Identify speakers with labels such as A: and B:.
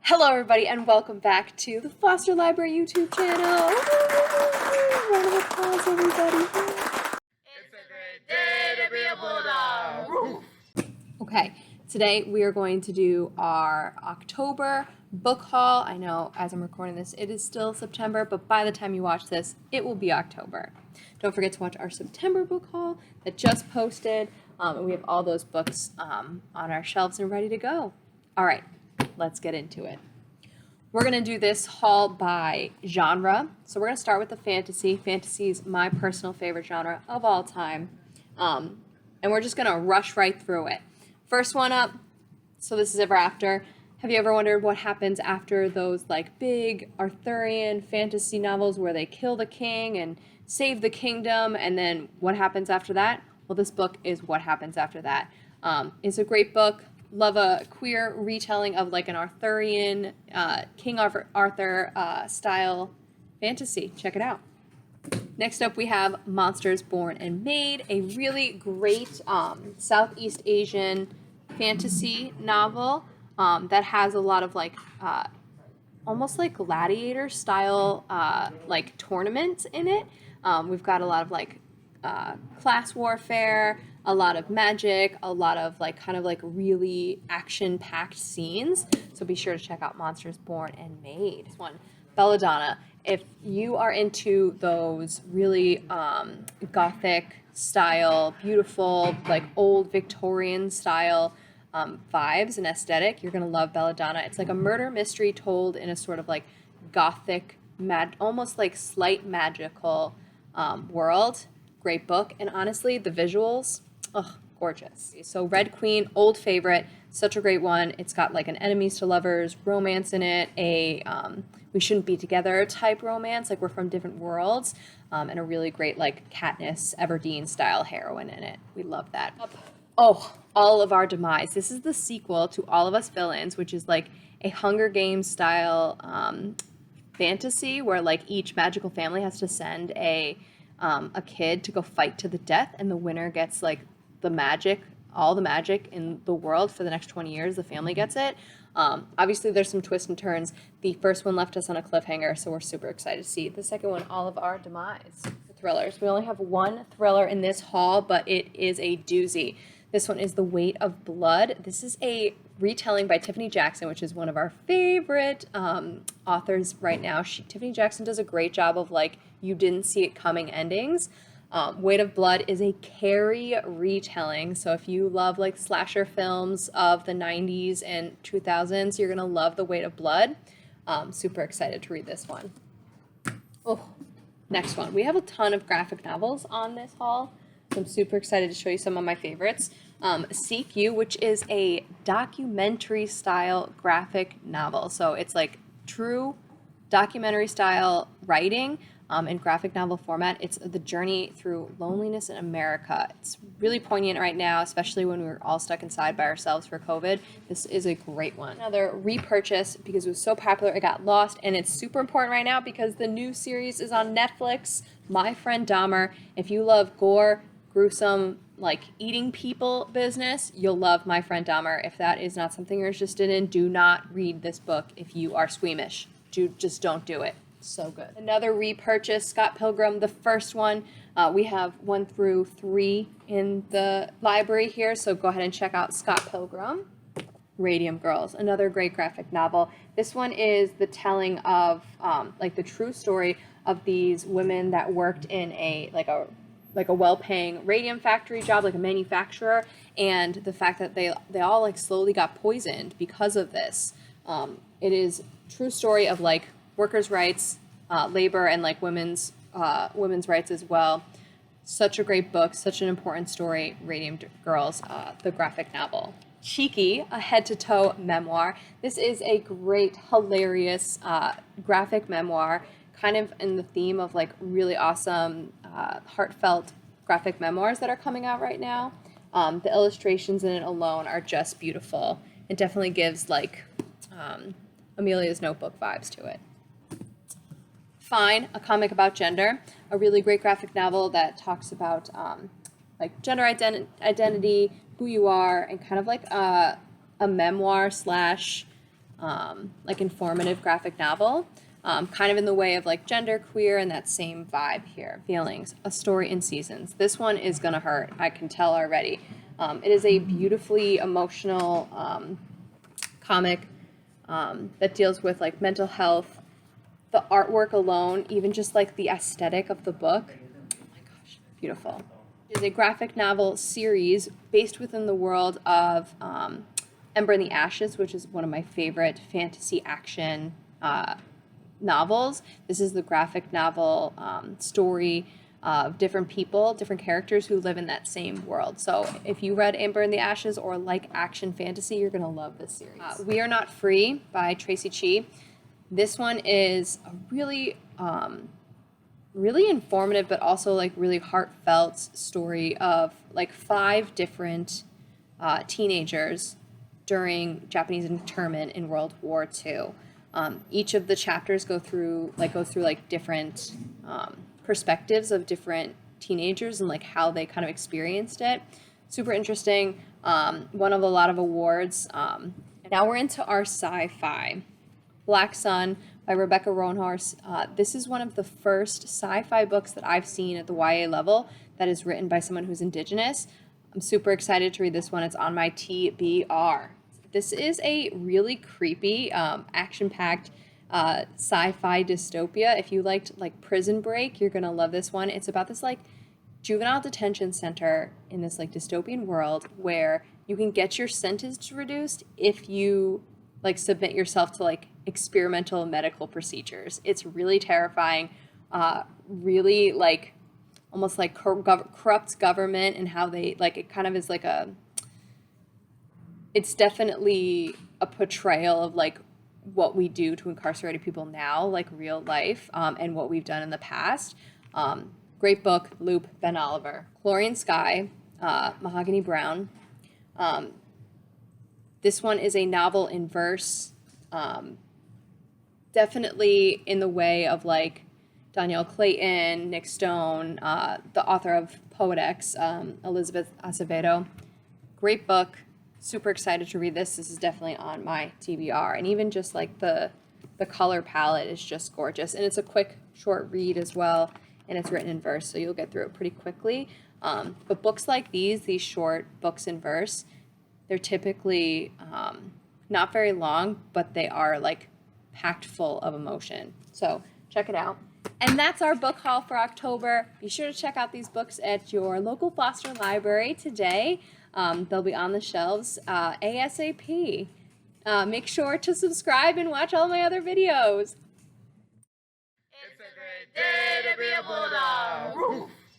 A: Hello, everybody, and welcome back to the Foster Library YouTube channel. Woo! Round of applause, everybody.
B: It's a great day to be a bulldog.
A: Okay, today we are going to do our October book haul. I know as I'm recording this, it is still September, but by the time you watch this, it will be October. Don't forget to watch our September book haul that just posted, and we have all those books on our shelves and ready to go. All right, let's get into it. We're going to do this haul by genre. So we're going to start with the fantasy. Fantasy is my personal favorite genre of all time. And we're just going to rush right through it. First one up, so this is Ever After. Have you ever wondered what happens after those like big Arthurian fantasy novels where they kill the king and save the kingdom, and then what happens after that? Well, this book is what happens after that. It's a great book. Love a queer retelling of like an Arthurian, King Arthur style fantasy. Check it out. Next up, we have Monsters Born and Made, a really great Southeast Asian fantasy novel that has a lot of like almost like gladiator style like tournaments in it. We've got a lot of like class warfare, a lot of magic, a lot of like kind of like really action-packed scenes. So be sure to check out Monsters Born and Made. This one, Belladonna. If you are into those really gothic style, beautiful, like old Victorian style vibes and aesthetic, you're gonna love Belladonna. It's like a murder mystery told in a sort of like gothic, almost like slight magical world. Great book, and honestly, the visuals, gorgeous. So Red Queen, old favorite, such a great one. It's got like an enemies to lovers romance in it, a we shouldn't be together type romance, like we're from different worlds, and a really great like Katniss Everdeen style heroine in it. We love that. Oh, All of Our Demise. This is the sequel to All of Us Villains, which is like a Hunger Games style fantasy where like each magical family has to send a kid to go fight to the death, and the winner gets like the magic, all the magic in the world for the next 20 years. The family gets it. Obviously, there's some twists and turns. The first one left us on a cliffhanger, so we're super excited to see the second one, All of Our Demise. Thrillers. We only have one thriller in this haul, but it is a doozy. This one is The Weight of Blood. This is a retelling by Tiffany Jackson, which is one of our favorite authors right now. Tiffany Jackson does a great job of like you didn't see it coming endings. Weight of Blood is a Carrie retelling. So if you love like slasher films of the 90s and 2000s, you're going to love The Weight of Blood. Super excited to read this one. Oh, next one. We have a ton of graphic novels on this haul. So I'm super excited to show you some of my favorites. Seek You, which is a documentary style graphic novel. So it's like true documentary style writing in graphic novel format. It's the journey through loneliness in America. It's really poignant right now, especially when we're all stuck inside by ourselves for COVID. This is a great one. Another repurchase because it was so popular, it got lost, and it's super important right now because the new series is on Netflix, My Friend Dahmer. If you love gore, gruesome, like eating people business, you'll love My Friend Dahmer. If that is not something you're interested in, do not read this book if you are squeamish. Just don't do it. So good. Another repurchase, Scott Pilgrim, the first one. We have 1 through 3 in the library here, so go ahead and check out Scott Pilgrim. Radium Girls, another great graphic novel. This one is the telling of like the true story of these women that worked in a well-paying radium factory job, like a manufacturer, and the fact that they all like slowly got poisoned because of this. It is true story of like workers' rights, labor, and like women's rights as well. Such a great book, such an important story. Radium Girls, the graphic novel. Cheeky, a head-to-toe memoir. This is a great, hilarious graphic memoir, kind of in the theme of like really awesome, heartfelt graphic memoirs that are coming out right now. The illustrations in it alone are just beautiful. It definitely gives like Amelia's Notebook vibes to it. Fine, a comic about gender, a really great graphic novel that talks about like gender identity, who you are, and kind of like a memoir slash like informative graphic novel, kind of in the way of like gender queer and that same vibe here. Feelings, A Story in Seasons. This one is gonna hurt. I can tell already. It is a beautifully emotional comic that deals with like mental health. The artwork alone, even just like the aesthetic of the book, oh my gosh, beautiful. It is a graphic novel series based within the world of Ember in the Ashes, which is one of my favorite fantasy action novels. This is the graphic novel story of different people, different characters who live in that same world. So if you read Amber in the Ashes or like action fantasy, you're gonna love this series. We Are Not Free by Tracy Chee. This one is a really, really informative, but also like really heartfelt story of like 5 different teenagers during Japanese internment in World War II. Each of the chapters go through different perspectives of different teenagers and like how they kind of experienced it. Super interesting. Won a lot of awards. Now we're into our sci-fi. Black Sun by Rebecca Roanhorse. This is one of the first sci-fi books that I've seen at the YA level that is written by someone who's Indigenous. I'm super excited to read this one. It's on my TBR. This is a really creepy, action-packed sci-fi dystopia. If you liked like Prison Break, you're gonna love this one. It's about this like juvenile detention center in this like dystopian world where you can get your sentence reduced if you like submit yourself to like experimental medical procedures. It's really terrifying, really like almost like corrupt government and how they like it kind of is like it's definitely a portrayal of like what we do to incarcerated people now, like real life, and what we've done in the past. Great book, Loop, Ben Oliver. Chlorine Sky, Mahogany Brown. This one is a novel in verse, definitely in the way of like Danielle Clayton, Nick Stone, the author of Poet-X, Elizabeth Acevedo. Great book. Super excited to read this. This is definitely on my TBR. And even just like the color palette is just gorgeous. And it's a quick, short read as well. And it's written in verse, so you'll get through it pretty quickly. But books like these short books in verse, they're typically not very long, but they are like packed full of emotion. So check it out. And that's our book haul for October. Be sure to check out these books at your local Foster library today. They'll be on the shelves ASAP. Make sure to subscribe and watch all my other videos.